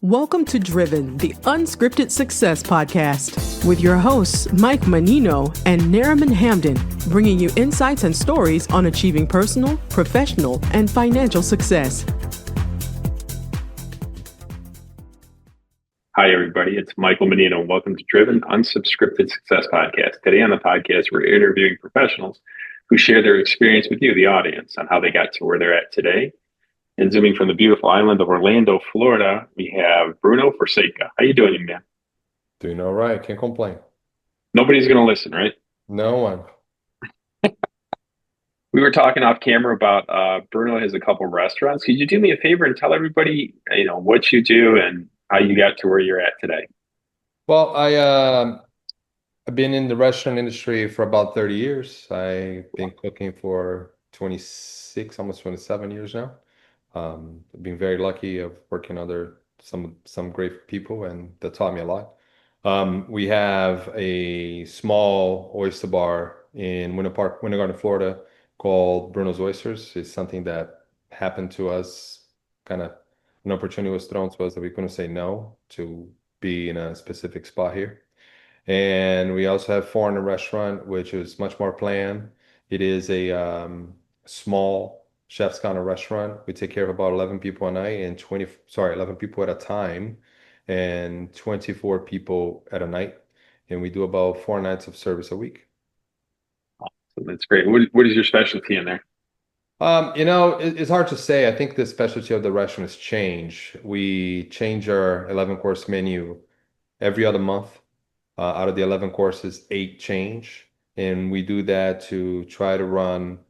Welcome to Driven, the Unscripted Success podcast, with your hosts, Mike Menino and Nariman Hamden, bringing you insights and stories on achieving personal, professional, and financial success. Hi, everybody. It's Michael Menino, and welcome to Driven, Unscripted Success podcast. Today on the podcast, we're interviewing professionals who share their experience with you, the audience, on how they got to where they're at today. And zooming from the beautiful island of Orlando, Florida, we have Bruno Fonseca. How you doing, man? Doing all right. Can't complain. Nobody's going to listen, right? No one. We were talking off camera about Bruno has a couple restaurants. Could you do me a favor and tell everybody, what you do and how you got to where you're at today? Well, I've been in the restaurant industry for about 30 years. I've been cooking for 26, almost 27 years now. I've been very lucky of working under some great people, and that taught me a lot. We have a small oyster bar in Winter Garden, Florida, called Bruno's Oysters. It's something that happened to us, kind of an opportunity was thrown to us that we couldn't say no to be in a specific spot here. And we also have Foreigner Restaurant, which is much more planned. It is a small chef's counter restaurant. We take care of about 11 people a night and 11 people at a time and 24 people at a night. And we do about 4 nights of service a week. Awesome. That's great. What is your specialty in there? It's hard to say. I think the specialty of the restaurant has changed. We change our 11-course menu every other month. Out of the 11 courses, 8 change. And we do that to try to run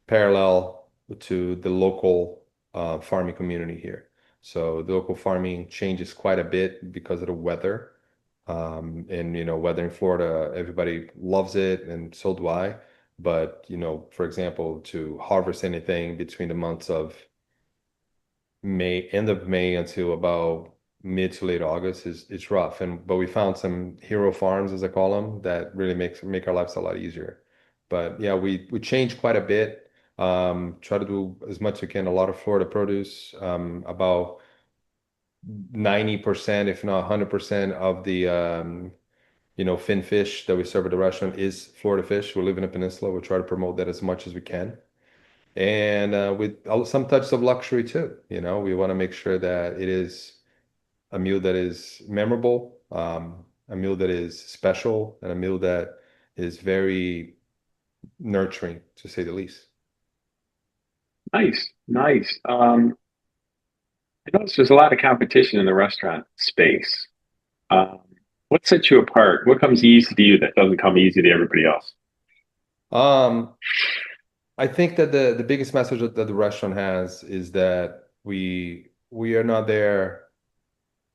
parallel to the local farming community here. So the local farming changes quite a bit because of the weather. Weather in Florida, everybody loves it, and so do I. But, for example, to harvest anything between the months of end of May until about mid to late August it's rough. But we found some hero farms, as I call them, that really make our lives a lot easier. But yeah, we change quite a bit. Try to do as much as we can. A lot of Florida produce. About 90%, if not 100% of the fin fish that we serve at the restaurant is Florida fish. We live in a peninsula. We try to promote that as much as we can. And with some touches of luxury too. We want to make sure that it is a meal that is memorable, a meal that is special, and a meal that is very nurturing, to say the least. Nice. I notice there's a lot of competition in the restaurant space. What sets you apart? What comes easy to you that doesn't come easy to everybody else? I think that the biggest message that the restaurant has is that we are not there.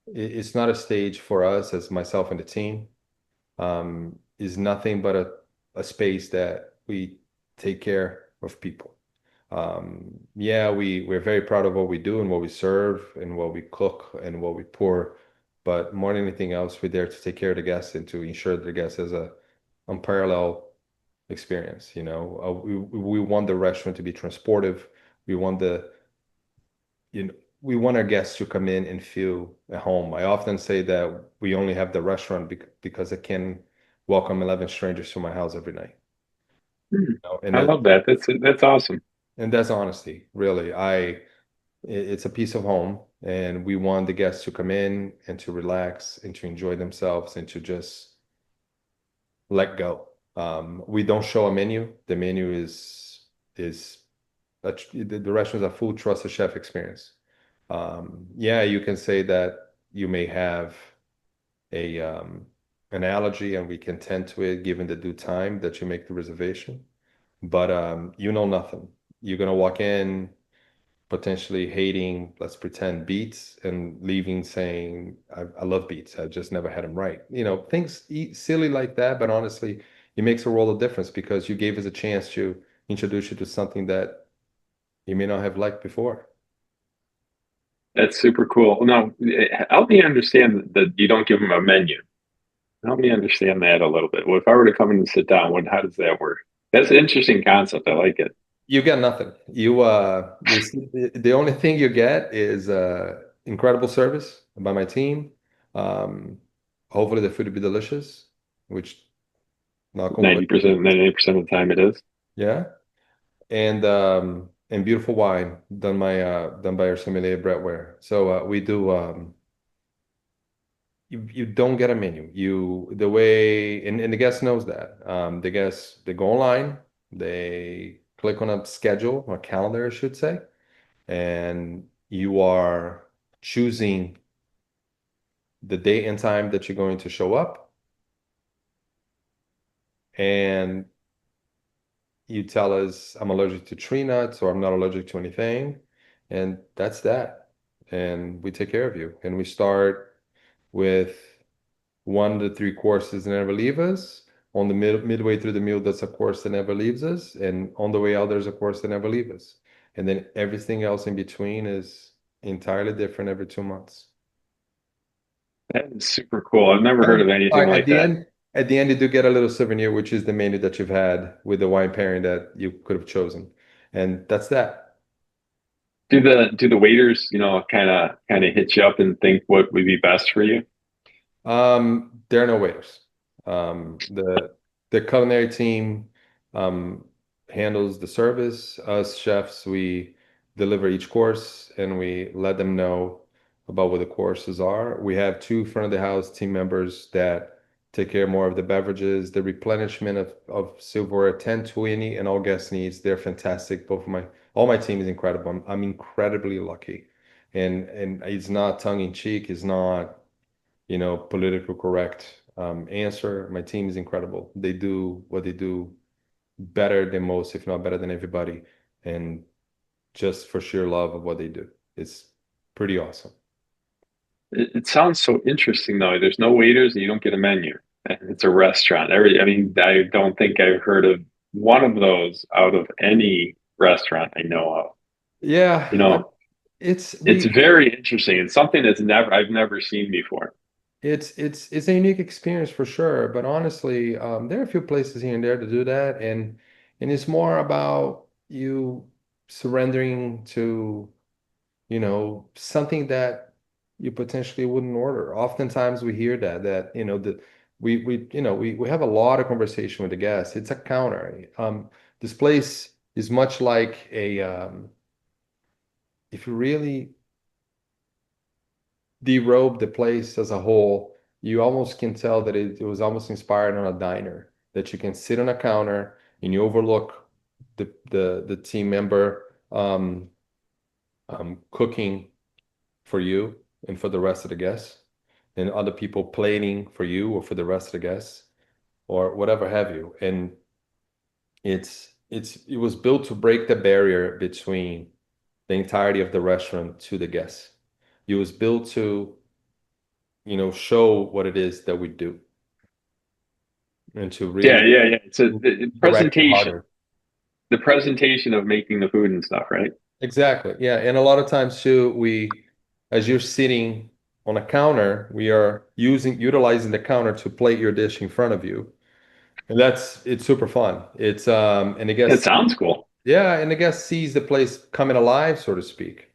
It's not a stage for us as myself and the team. Is nothing but a space that we take care of people. We're very proud of what we do and what we serve and what we cook and what we pour. But more than anything else, we're there to take care of the guests and to ensure that the guest has a unparalleled experience. We want the restaurant to be transportive. We want we want our guests to come in and feel at home. I often say that we only have the restaurant because I can welcome 11 strangers to my house every night. I love that. That's awesome. And that's honesty, really. It's a piece of home, and we want the guests to come in and to relax and to enjoy themselves and to just let go. We don't show a menu. The menu the restaurant is a full trusted chef experience. You can say that you may have an allergy, and we can tend to it given the due time that you make the reservation. But nothing. You're gonna walk in potentially hating, let's pretend, beets, and leaving saying, I love beets. I've just never had them right. Things silly like that, but honestly, it makes a world of difference because you gave us a chance to introduce you to something that you may not have liked before. That's super cool. Now, help me understand that you don't give them a menu. Help me understand that a little bit. Well, if I were to come in and sit down, how does that work? That's an interesting concept. I like it. You get nothing. The only thing you get is incredible service, by my team. Um, Hopefully the food will be delicious, which knock on wood. 90%, 98% of the time it is. Yeah. And beautiful wine done by our sommelier Brett. So we do you don't get a menu. The way and the guest knows that. The guests they go online, they click on a schedule or calendar, I should say, and you are choosing the date and time that you're going to show up, and you tell us I'm allergic to tree nuts or I'm not allergic to anything, and that's that. And we take care of you. And we start with 1 to 3 courses that never leave us. On the midway through the meal, that's a course that never leaves us. And on the way out, there's a course that never leaves us. And then everything else in between is entirely different every 2 months. That is super cool. I've never heard of anything like that. At the end, you do get a little souvenir, which is the menu that you've had with the wine pairing that you could have chosen. And that's that. Do the waiters, kind of hit you up and think what would be best for you? There are no waiters. The culinary team um, handles the service. Us chefs, we deliver each course and we let them know about what the courses are. We have two front of the house team members that take care more of the beverages, the replenishment of silverware, 10/20, and all guest needs. They're fantastic. All my team is incredible. I'm incredibly lucky. And it's not tongue in cheek, it's not political correct answer. My team is incredible. They do what they do better than most, if not better than everybody, and just for sheer love of what they do. It's pretty awesome. It sounds so interesting though. There's no waiters and you don't get a menu. And it's a restaurant. I don't think I've heard of one of those out of any restaurant I know of. You Yeah, know, it's it's we very interesting. It's something I've never seen before. it's a unique experience for sure. But honestly, there are a few places here and there to do that, and it's more about you surrendering to something that you potentially wouldn't order. Oftentimes we hear that we have a lot of conversation with the guests. It's a counter. This place is much like if you really derobe the place as a whole, you almost can tell that it was almost inspired on a diner, that you can sit on a counter and you overlook the team member cooking for you and for the rest of the guests, and other people plating for you or for the rest of the guests or whatever have you. And it was built to break the barrier between the entirety of the restaurant to the guests. It was built to show what it is that we do and to Yeah, really yeah, yeah. It's the direct you presentation, harder. the presentation of making the food and stuff, right? Exactly. Yeah. And a lot of times too, as you're sitting on a counter, we are utilizing the counter to plate your dish in front of you. And it's super fun. And I It guess, sounds cool. yeah, and I guess sees the place coming alive, so to speak.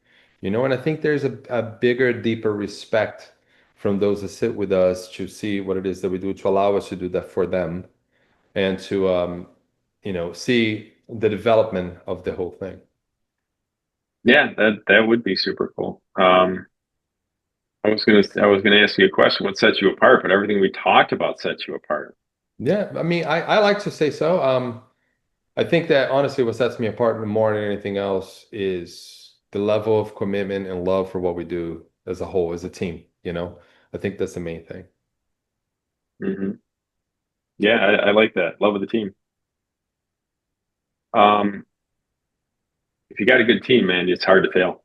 And I think there's a bigger, deeper respect from those that sit with us to see what it is that we do, to allow us to do that for them and to see the development of the whole thing. Yeah, that would be super cool. I was gonna ask you a question. What sets you apart? But everything we talked about sets you apart. Yeah, I mean, I like to say so. I think that honestly, what sets me apart more than anything else is the level of commitment and love for what we do as a whole, as a team. I think that's the main thing. Hmm. Yeah, I like that. Love of the team. Um, if you got a good team, man, it's hard to fail.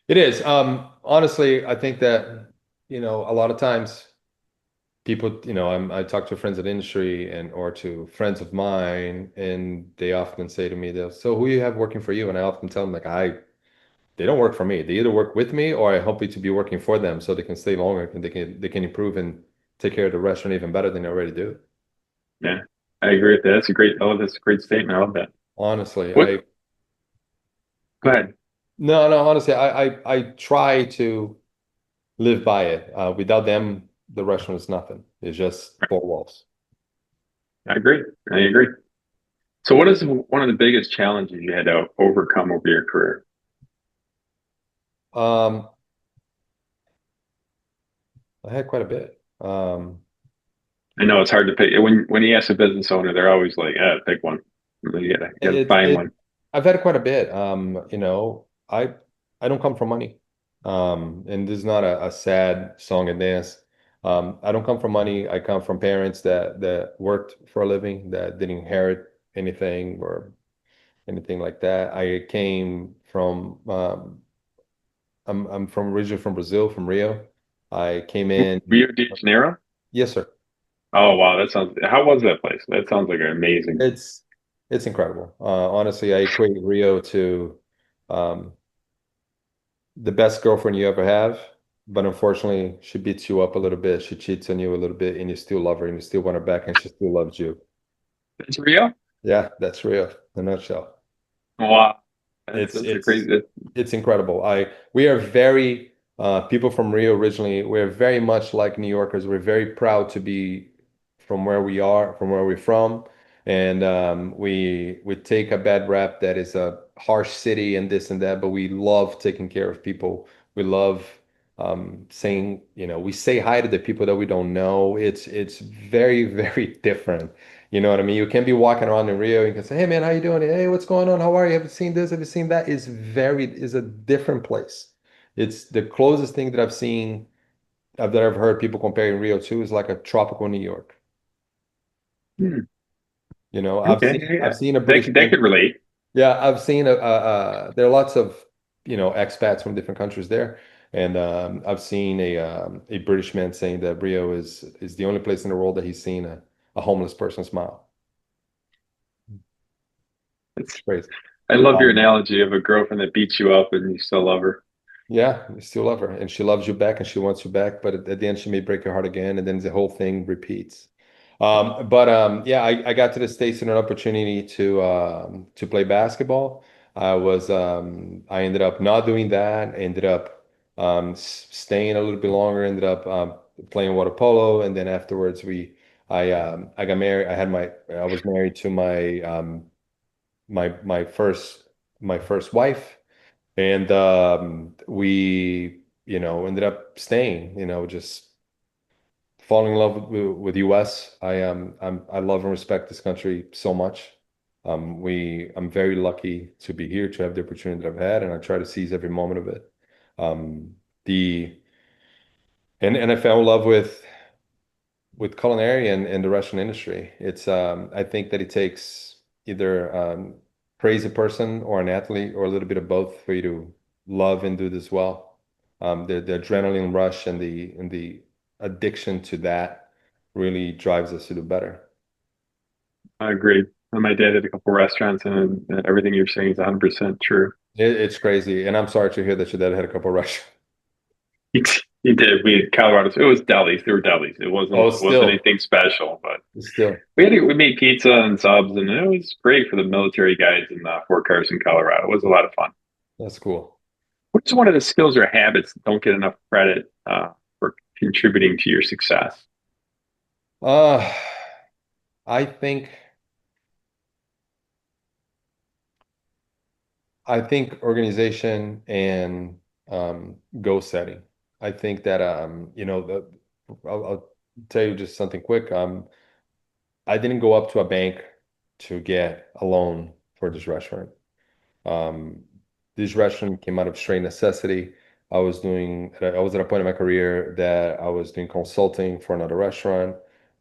It is. Honestly, I think that, a lot of times people, I talk to friends in the industry or to friends of mine, and they often say to me, so who you have working for you? And I often tell them like, they don't work for me. They either work with me or I hope to be working for them so they can stay longer and they can improve and take care of the restaurant even better than they already do. Yeah, I agree with that. That's a great statement. I love that. Honestly, What? Go ahead. no, honestly, I try to live by it. Without them, the restaurant is nothing. It's just four walls. I agree. I agree. So, what is one of the biggest challenges you had to overcome over your career? Um, I had quite a bit. I know it's hard to pick. When you ask a business owner, they're always like, pick one. You gotta It find it one. I've had quite a bit. I don't come from money. And this is not a sad song and dance. I don't come from money. I come from parents that worked for a living, that didn't inherit anything or anything like that. I came from I'm from originally from Brazil, from Rio. I came in. Rio de Janeiro. Yes, sir. Oh wow, that sounds. How was that place? That sounds like an amazing. It's it's incredible. Honestly, I equate Rio to um, the best girlfriend you ever have, but unfortunately, she beats you up a little bit. She cheats on you a little bit, and you still love her, and you still want her back, and she still loves you. It's Rio. Yeah, that's Rio in a nutshell. Wow, It's that's a it's crazy. it's incredible. I We are very people from Rio originally. We're very much like New Yorkers. We're very proud to be from where we are, from where we're from, and we take a bad rap that is a harsh city and this and that, but we love taking care of people. We love saying, we say hi to the people that we don't know. It's very very different. You know what I mean? You can be walking around in Rio and you can say, "Hey man, how you doing? Hey, what's going on? How are you? Have you seen this? Have you seen that?" Is a different place. It's the closest thing that I've seen that I've heard people comparing Rio to is like a tropical New York. Hmm, I've okay, yeah, seen a British that man. could relate. Yeah, I've seen there are lots of expats from different countries there, and I've seen a British man saying that Rio is the only place in the world that he's seen a homeless person smile. It's, It's crazy. I love your Um, analogy of a girlfriend that beats you up and you still love her. Yeah, you still love her, and she loves you back, and she wants you back. But at the end, she may break your heart again, and then the whole thing repeats. Yeah, I got to the States in an opportunity to play basketball. I ended up not doing that. Ended up staying a little bit longer. Ended up playing water polo, and then afterwards I got married. I was married to my first wife. And we, ended up staying, just falling in love with US. I love and respect this country so much. I'm very lucky to be here, to have the opportunity that I've had, and I try to seize every moment of it. Um, the and I fell in love with culinary and the restaurant industry. I think that it takes either crazy person or an athlete or a little bit of both for you to love and do this well. The adrenaline rush and the addiction to that really drives us to do better. I agree. And my dad had a couple restaurants, and everything you're saying is 100% true. It's crazy, and I'm sorry to hear that your dad had a couple of rush. He did. We had Colorado. It was delis. There were delis. Oh, It wasn't still, anything special, but still, we made pizza and subs, and it was great for the military guys in Fort Carson, Colorado. It was a lot of fun. that's cool. What's one of the skills or habits that don't get enough credit for contributing to your success? Uh, I think. I think organization and goal setting. I think that I'll tell you just something quick. I didn't go up to a bank to get a loan for this restaurant. Um, this restaurant came out of straight necessity. I was at a point in my career that I was doing consulting for another restaurant.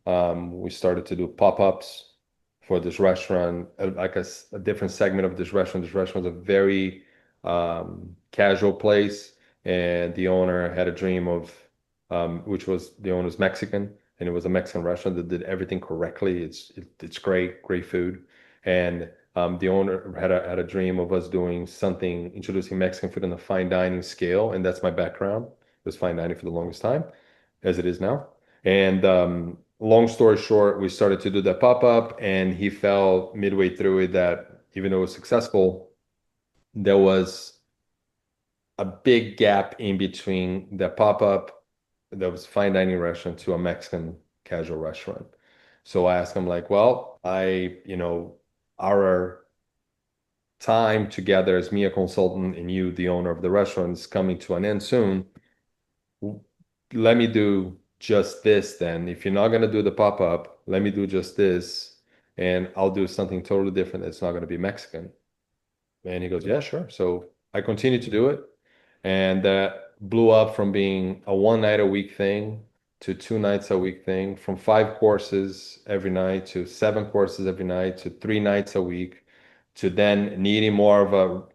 We started to do pop-ups for this restaurant, like a different segment of this restaurant. This restaurant is a very casual place, and the owner had a dream of, which was the owner's Mexican, and it was a Mexican restaurant that did everything correctly. It's great, great food, and the owner had a dream of us doing something, introducing Mexican food on a fine dining scale, and that's my background. It was fine dining for the longest time, as it is now. And long story short, we started to do that pop-up, and he felt midway through it that even though it was successful, there was a big gap in between the pop-up that was fine dining restaurant to a Mexican casual restaurant. So I asked him like, well, our time together as me a consultant and you the owner of the restaurant is coming to an end soon. Let me do just this then. If you're not going to do the pop-up, let me do just this and I'll do something totally different that's not going to be Mexican. And he goes, yeah, sure. So I continued to do it. And that blew up from being a one night a week thing to 2 nights a week thing, from 5 courses every night to 7 courses every night to 3 nights a week, to then needing more of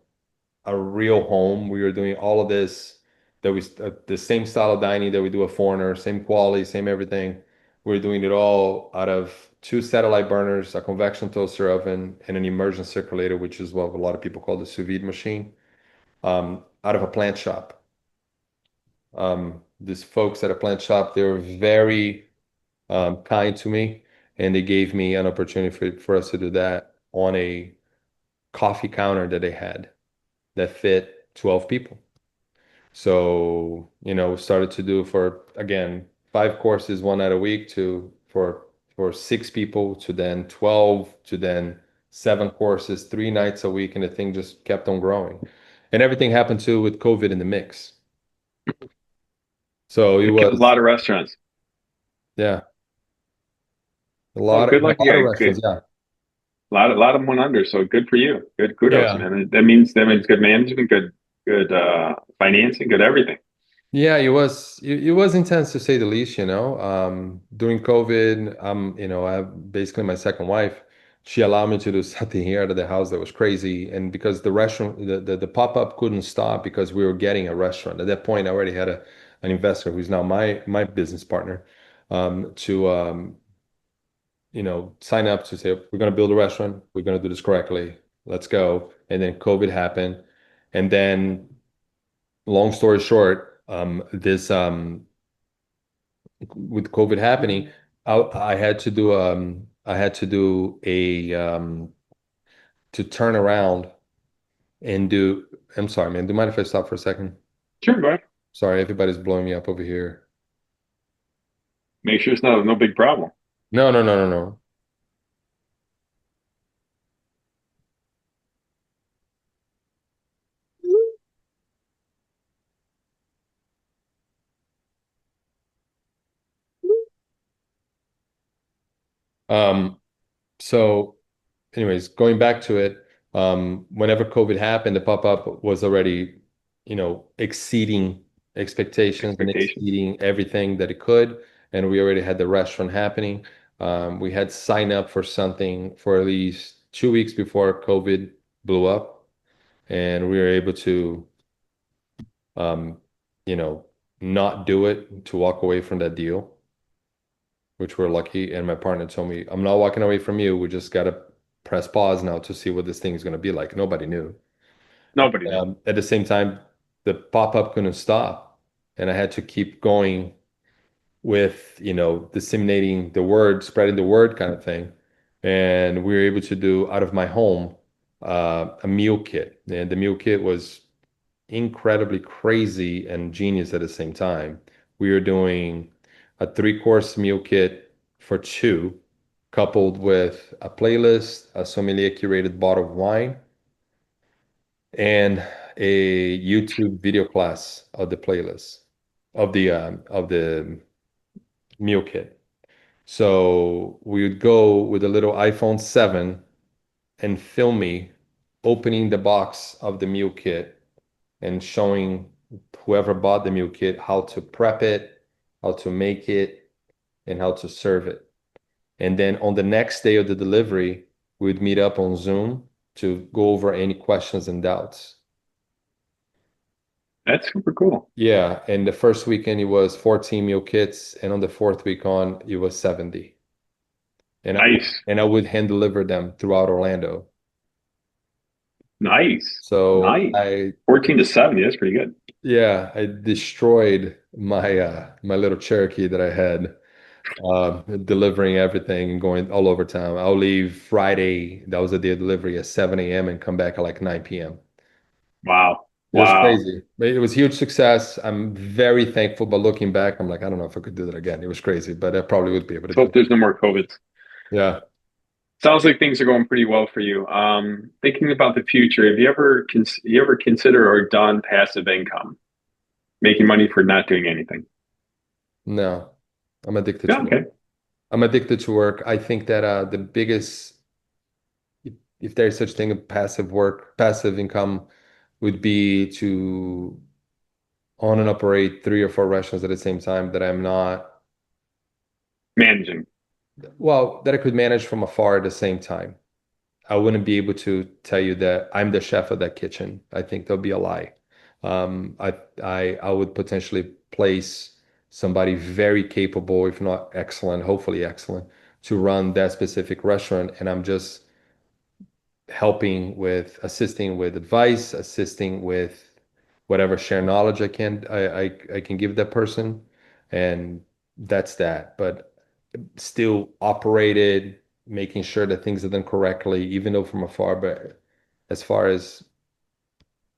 a real home. We were doing all of this, the same style of dining that we do at Foreigner, same quality, same everything. We're doing it all out of 2 satellite burners, a convection toaster oven, and an immersion circulator, which is what a lot of people call the sous vide machine, out of a plant shop. These folks at a plant shop, they were very kind to me, and they gave me an opportunity for us to do that on a coffee counter that they had that fit 12 people. So, started to do for, again, 5 courses, one night a week for 6 people, to then 12, to then 7 courses, 3 nights a week. And the thing just kept on growing. And everything happened too with COVID in the mix. So it It kills a was, lot of restaurants. yeah, a Oh, lot of, good luck. a lot Yeah, of good. restaurants. Yeah. A lot of them went under. So good for you. Good kudos, Yeah. man. That means good management, good financing, good everything. Yeah, it was intense to say the least, During COVID, I basically my second wife, she allowed me to do something here out of the house that was crazy. And because the restaurant, the pop-up couldn't stop because we were getting a restaurant. At that point, I already had an investor who's now my business partner, to sign up to say, we're gonna build a restaurant, we're gonna do this correctly, let's go. And then COVID happened. And then long story short, this with COVID happening, I had to do to turn around and do. I'm sorry, man. Do you mind if I stop for a second? Sure, bro. Sorry, everybody's blowing me up over here. Make sure it's no big problem. No, no, no, no, no. Um, so anyways, going back to it, whenever COVID happened, the pop-up was already, exceeding expectations and Expectations. exceeding everything that it could. And we already had the restaurant happening. We had signed up for something for at least 2 weeks before COVID blew up. And we were able to, um, you know, not do it, to walk away from that deal, which we're lucky. And my partner told me, I'm not walking away from you. We just got to press pause now to see what this thing is going to be like. Nobody knew. Nobody knew. At the same time, the pop-up couldn't stop. And I had to keep going with, disseminating the word, spreading the word kind of thing. And we were able to do out of my home a meal kit. And the meal kit was incredibly crazy and genius at the same time. We were doing a 3 course meal kit for two, coupled with a playlist, a sommelier curated bottle of wine, and a YouTube video class of the playlist of the meal kit. So we would go with a little iPhone 7 and film me opening the box of the meal kit and showing whoever bought the meal kit how to prep it, how to make it, and how to serve it. And then on the next day of the delivery, we would meet up on Zoom to go over any questions and doubts. That's super cool. Yeah, and the first weekend it was 14 meal kits, and on the fourth week on it was 70. Nice. And I would hand deliver them throughout Orlando. Nice. So Nice. 14 to 70. That's pretty good. yeah, I destroyed my little Cherokee that I had, delivering everything and going all over town. I'll leave Friday, that was the day of delivery, at 7 a.m. and come back at like 9 p.m. Wow. It was Wow. crazy. It was huge success. I'm very thankful, but looking back, I'm like, I don't know if I could do that again. It was crazy, but I probably would be able to Let's do hope it. there's no more COVID. Yeah. Sounds like things are going pretty well for you. Thinking about the future, have you ever considered or done passive income, making money for not doing anything? No, I'm addicted Yeah, to work. okay. I'm addicted to work. I think that the biggest, if there's such thing as passive income, would be to own and operate 3 or 4 restaurants at the same time that I'm not, Managing. well, that I could manage from afar at the same time. I wouldn't be able to tell you that I'm the chef of that kitchen. I think there'll be a lie. I would potentially place somebody very capable, if not excellent, hopefully excellent, to run that specific restaurant, and I'm just assisting with advice, assisting with whatever share knowledge I can give that person, and that's that. But still operated, making sure that things are done correctly, even though from afar. But as far as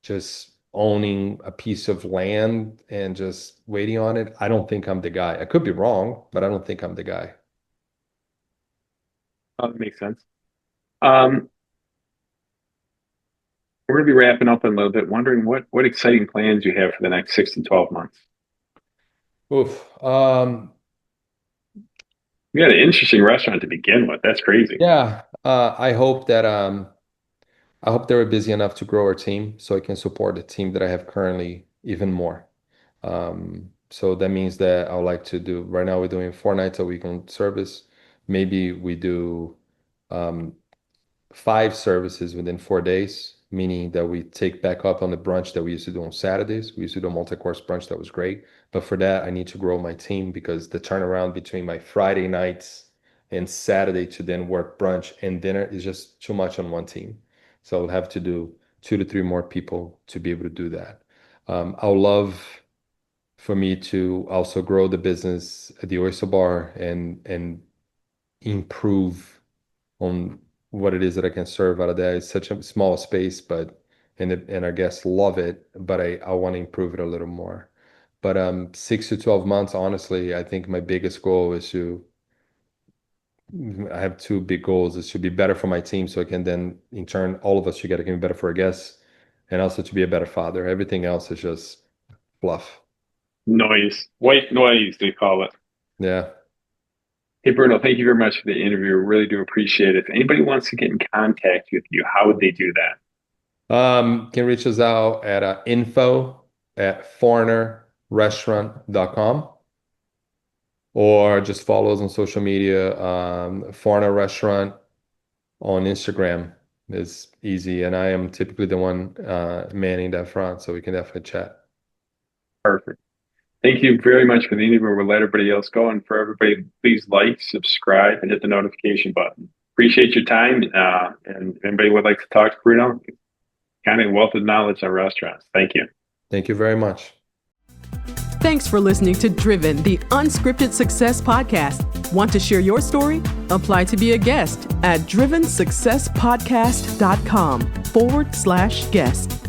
just owning a piece of land and just waiting on it, I don't think I'm the guy. I could be wrong, but I don't think I'm the guy. That makes sense. Um, we're going to be wrapping up in a little bit, wondering what exciting plans you have for the next 6 to 12 months. Oof. You got an interesting restaurant to begin with. That's crazy. Yeah. I hope they were busy enough to grow our team so I can support the team that I have currently even more. So that means that I would like to do, right now we're doing 4 nights a week on service. Maybe we do um, 5 services within 4 days, meaning that we take back up on the brunch that we used to do on Saturdays. We used to do a multi-course brunch that was great. But for that, I need to grow my team because the turnaround between my Friday nights and Saturday to then work brunch and dinner is just too much on one team. So I'll have to do 2 to 3 more people to be able to do that. I would love for me to also grow the business at the Oyster Bar and improve on what it is that I can serve out of there. It's such a small space, but and our guests love it, but I want to improve it a little more. But 6 to 12 months, honestly, I think my biggest goal is to I have 2 big goals is to be better for my team so I can then in turn all of us together can be better for our guests and also to be a better father. Everything else is just fluff. Noise. White noise, they call it. Yeah. Hey, Bruno, thank you very much for the interview. Really do appreciate it. If anybody wants to get in contact with you, how would they do that? Can reach us out at info@foreignerrestaurant.com or just follow us on social media. Foreigner Restaurant on Instagram is easy, and I am typically the one manning that front, so we can definitely chat. Perfect. Thank you very much for the interview. We'll let everybody else go. And for everybody, please like, subscribe, and hit the notification button. Appreciate your time. And if anybody would like to talk to Bruno, kind of wealth of knowledge on restaurants. Thank you. Thank you very much. Thanks for listening to Driven, the Unscripted Success Podcast. Want to share your story? Apply to be a guest at drivensuccesspodcast.com/guest.